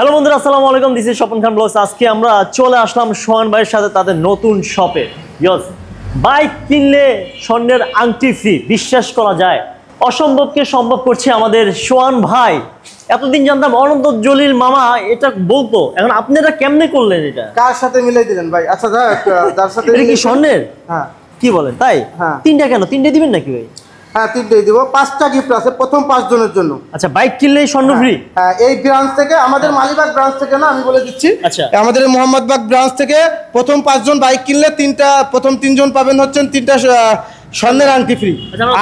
Hello বন্ধুরা, আসসালামু আলাইকুম। This is Swapan Khan blogs. আজকে আমরা চলে আসলাম সোহান ভাইয়ের সাথে তাদের নতুন শপে। ইয়েস, বাইক কিনলে স্বর্ণের আংটি ফ্রি। বিশ্বাস করা যায়, অসম্ভবকে সম্ভব করছে আমাদের সোহান ভাই। এতদিন জানতাম অনন্ত জলিল মামা এটা বলতো, এখন আপনারা কেমনে করলেন এটা? কার সাথে মিলাই দিলেন ভাই? আচ্ছা যার সাথে এটা কি স্বর্ণের? হ্যাঁ। কি বলেন তাই? হ্যাঁ। তিনটা কেন? তিনটে দিবেন নাকি ভাই? হ্যাঁ, তিনটেই দিব। 5টা গিফট আছে প্রথম 5 জনের জন্য। আচ্ছা, বাইক কিনলেই স্বর্ণ ফ্রি? হ্যাঁ, এই ব্রাঞ্চ থেকে, আমাদের মালিবাগ ব্রাঞ্চ থেকে না, আমি বলে দিচ্ছি। আচ্ছা, আমাদের মোহাম্মদবাগ ব্রাঞ্চ থেকে প্রথম 5 জন বাইক কিনলে প্রথম 3 জন পাবেন হচ্ছেন 3টা স্বর্ণের আংটি ফ্রি।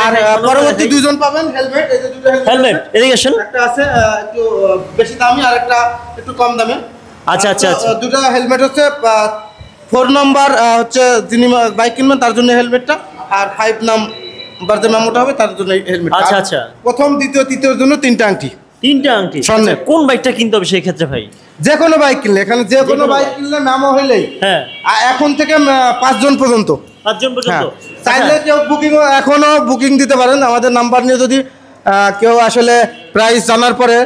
আর পরবর্তী 2 জন পাবেন হেলমেট। এই যে দুটো হেলমেট ইরিগেশন, একটা আছে একটু বেশি দামি আর একটা একটু কম দামে। আচ্ছা আচ্ছা আচ্ছা। দুটো হেলমেট হচ্ছে 4 নম্বর হচ্ছে যিনি বাইক কিনবেন তার জন্য হেলমেটটা, আর 5 নাম্বার যে মেমোটা হবে তার জন্য হেলমেট। আচ্ছা আচ্ছা। প্রথম দ্বিতীয় তৃতীয়র জন্য 3টা আংটি। 3টা আংটি স্বর্ণের। কোন বাইকটা কিনতে হবে সেই ক্ষেত্রে ভাই? যে কোনো বাইক কিনলে, এখানে যে কোনো বাইক কিনলে মেমো হইলেই হ্যাঁ, এখন থেকে 5 জন পর্যন্ত। 5 জন পর্যন্ত চাইলে কেউ বুকিং এখনো বুকিং দিতে পারেন আমাদের নাম্বার নিয়ে। যদি কেউ আসলে প্রাইস জানার পরে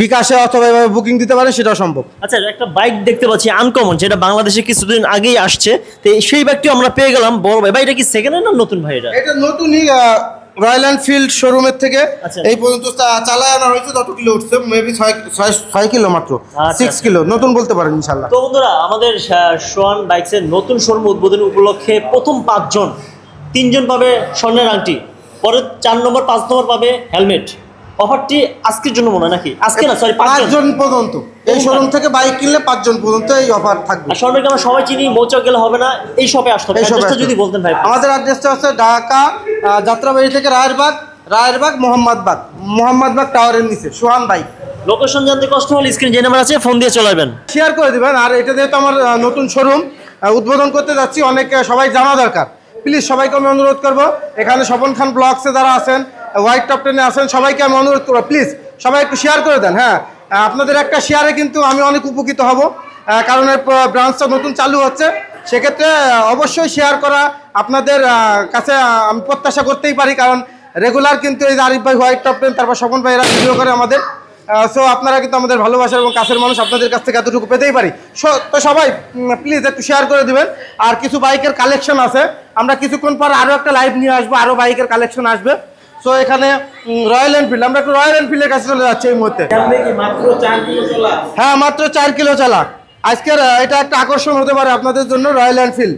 বিকাশে অথবা এভাবে বুকিং দিতে পারেন, সেটাও সম্ভব। আচ্ছা, একটা বাইক দেখতে পাচ্ছি আনকমন, যেটা বাংলাদেশে কিছুদিন আগেই আসছে, তো সেই বাইকটিও আমরা পেয়ে গেলাম। বড় ভাই, এটা কি সেকেন্ড হ্যান্ড না নতুন ভাই? এটা নতুনই রয়্যাল এনফিল্ড শোরুমের থেকে এই পর্যন্ত চালায় আনা হয়েছে। যত কিলো উঠছে মেবি 6 কিলো মাত্র, 6 কিলো নতুন বলতে পারেন ইনশাল্লাহ। তো বন্ধুরা, আমাদের সোহান বাইকসের নতুন শোরুম উদ্বোধন উপলক্ষে প্রথম 5 জন, 3 জন পাবে স্বর্ণের আংটি, পরে 4 নম্বর 5 নম্বর পাবে হেলমেট। অফারটি আজকের জন্য মনে হয় নাকি? আজকে না, সরি, 5 জন পর্যন্ত। এই শোরুম থেকে বাইক কিনলে 5 জন পর্যন্ত এই অফার থাকবে। আর স্বর্ণকে আমরা সবাই চিনি, মৌচাক গেলে হবে না, এই শপে আসতে হবে। অ্যাড্রেসটা যদি বলতেন ভাই। আমাদের অ্যাড্রেসটা হচ্ছে ঢাকা যাত্রাবাড়ি থেকে রায়েরবাগ মোহাম্মদবাগ টাওয়ারের নিচে সোহান বাইক। লোকেশন জানতে কষ্ট হলে স্ক্রিন যে নাম্বার আছে ফোন দিয়ে চলে আসবেন, শেয়ার করে দিবেন। আর এটা যেহেতু আমার নতুন শোরুম উদ্বোধন করতে যাচ্ছি, অনেক সবাই জানা দরকার। প্লিজ সবাইকে আমি অনুরোধ করবো, এখানে স্বপন খান ব্লগসে যারা আছেন, হোয়াইট টপ 10-এ আছেন, সবাইকে আমি অনুরোধ করবো, প্লিজ সবাই একটু শেয়ার করে দেন। হ্যাঁ, আপনাদের একটা শেয়ারে কিন্তু আমি অনেক উপকৃত হব, কারণ এই ব্রাঞ্চটা নতুন চালু হচ্ছে। সেক্ষেত্রে অবশ্যই শেয়ার করা আপনাদের কাছে আমি প্রত্যাশা করতেই পারি, কারণ রেগুলার কিন্তু এই আরিফ ভাই, হোয়াইট টপ 10, তারপর স্বপন ভাই, এরা ভিডিও করে আমাদের। সো আপনারা কিন্তু আমাদের ভালোবাসা এবং কাছের মানুষ, আপনাদের কাছ থেকে এতটুকু পেতেই পারি। তো সবাই প্লিজ একটু শেয়ার করে দিবেন। আর কিছু বাইকের কালেকশন আছে, আমরা কিছুক্ষণ পর আরও একটা লাইভ নিয়ে আসবো, আরও বাইকের কালেকশন আসবে। সো এখানে রয়্যাল এনফিল্ড, আমরা একটু রয়্যাল এনফিল্ডের কাছে চলে যাচ্ছি এই মুহূর্তে। হ্যাঁ, মাত্র 4 কিলো চালা। আজকের এটা একটা আকর্ষণ হতে পারে আপনাদের জন্য, রয়্যাল এনফিল্ড।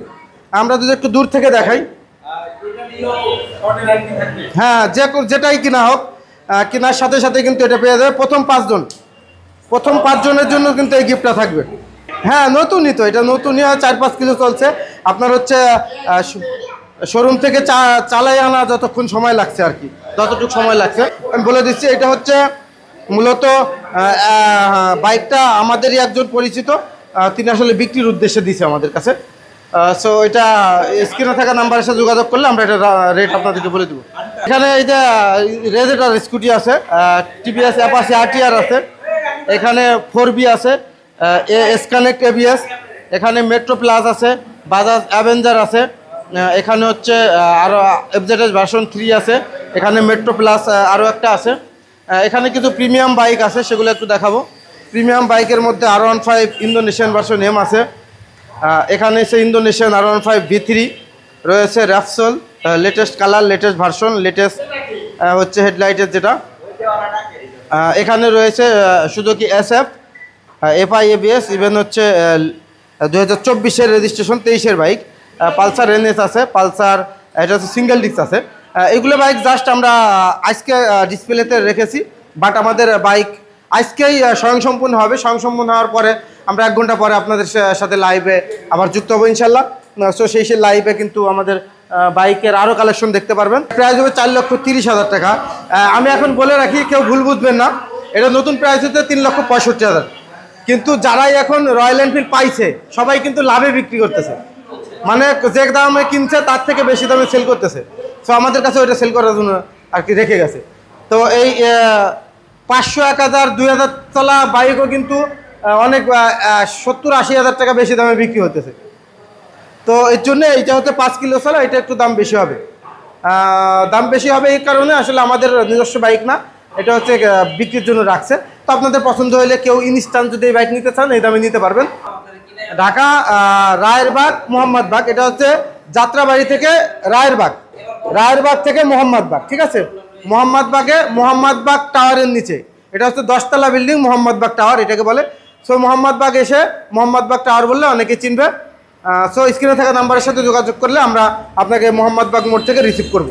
আমরা যদি একটু দূর থেকে দেখাই, হ্যাঁ, যেটাই কিনা হোক, কেনার সাথে সাথে কিন্তু এটা পেয়ে যাবে প্রথম 5 জনের জন্য কিন্তু এই গিফটটা থাকবে। হ্যাঁ, নতুনই তো, এটা নতুনই, 4-5 কিলো চলছে। আপনার হচ্ছে শোরুম থেকে চালাই আনা যতক্ষণ সময় লাগছে আর কি, যতটুকু সময় লাগছে আমি বলে দিচ্ছি। এটা হচ্ছে মূলত বাইকটা আমাদেরই একজন পরিচিত, তিনি আসলে বিক্রির উদ্দেশ্যে দিয়েছে আমাদের কাছে। সো এটা স্ক্রিনে থাকা নাম্বারের সাথে যোগাযোগ করলে আমরা এটা রেট আপনাদেরকে বলে দেবো। এখানে এই যে রেজেটার স্কুটি আছে, টিভিএস অ্যাপাচি RTR আছে, এখানে 4B আছে, এসকানেক্ট ABS, এখানে মেট্রো প্লাস আছে, বাজাজ অ্যাভেঞ্জার আছে, এখানে হচ্ছে আরও FZS ভার্সন 3 আছে, এখানে মেট্রো প্লাস আরও একটা আছে। এখানে কিছু প্রিমিয়াম বাইক আছে, সেগুলো একটু দেখাবো। প্রিমিয়াম বাইকের মধ্যে R15 ইন্দোনেশিয়ান ভার্সন M আছে, এখানে এসে ইন্দোনেশিয়ান R15 V3 রয়েছে, Repsol latest colour, latest version, latest হচ্ছে হেডলাইটের যেটা। এখানে রয়েছে Suzuki SF FI ABS, even হচ্ছে 2024-এর রেজিস্ট্রেশন, 23-এর বাইক। পালসার NS আছে, পালসার এটা হচ্ছে সিঙ্গেল ডিস্ক আছে। এগুলো বাইক জাস্ট আমরা আজকে ডিসপ্লেতে রেখেছি, বাট আমাদের বাইক আজকেই স্বয়ংসম্পূর্ণ হবে। স্বয়ংসম্পূর্ণ হওয়ার পরে আমরা 1 ঘন্টা পরে আপনাদের সাথে লাইভে আবার যুক্ত হবো ইনশাল্লাহ। সো সেই লাইভে কিন্তু আমাদের বাইকের আরও কালেকশন দেখতে পারবেন। প্রাইস হবে 4,30,000 টাকা। আমি এখন বলে রাখি, কেউ ভুল বুঝবেন না, এটা নতুন প্রাইস হচ্ছে 3,65,000। কিন্তু যারাই এখন রয়্যাল এনফিল্ড পাইছে সবাই কিন্তু লাভে বিক্রি করতেছে, মানে যে দামে কিনছে তার থেকে বেশি দামে সেল করতেছে। সো আমাদের কাছে ওইটা সেল করার জন্য আর কি রেখে গেছে। তো এই 500, 1000, 2000 চলা বাইকও কিন্তু অনেক 70-80 হাজার টাকা বেশি দামে বিক্রি হতেছে। তো এর জন্য এইটা হচ্ছে 5 কিলো চলা, এটা একটু দাম বেশি হবে। দাম বেশি হবে এই কারণে আসলে আমাদের নিজস্ব বাইক না, এটা হচ্ছে বিক্রির জন্য রাখছে। তো আপনাদের পছন্দ হলে কেউ ইনস্ট্যান্ট যদি এই বাইক নিতে চান এই দামে নিতে পারবেন। ঢাকা রায়েরবাগ মোহাম্মদবাগ, এটা হচ্ছে যাত্রাবাড়ি থেকে রায়েরবাগ থেকে মোহাম্মদবাগ, ঠিক আছে? মোহাম্মদবাগ টাওয়ারের নিচে, এটা হচ্ছে 10তলা বিল্ডিং মোহাম্মদবাগ টাওয়ার এটাকে বলে। সো মোহাম্মদবাগ এসে মোহাম্মদবাগ টাওয়ার বললে অনেকে চিনবে। সো স্ক্রিনে থাকা নাম্বারের সাথে যোগাযোগ করলে আমরা আপনাকে মোহাম্মদবাগ মোড় থেকে রিসিভ করব।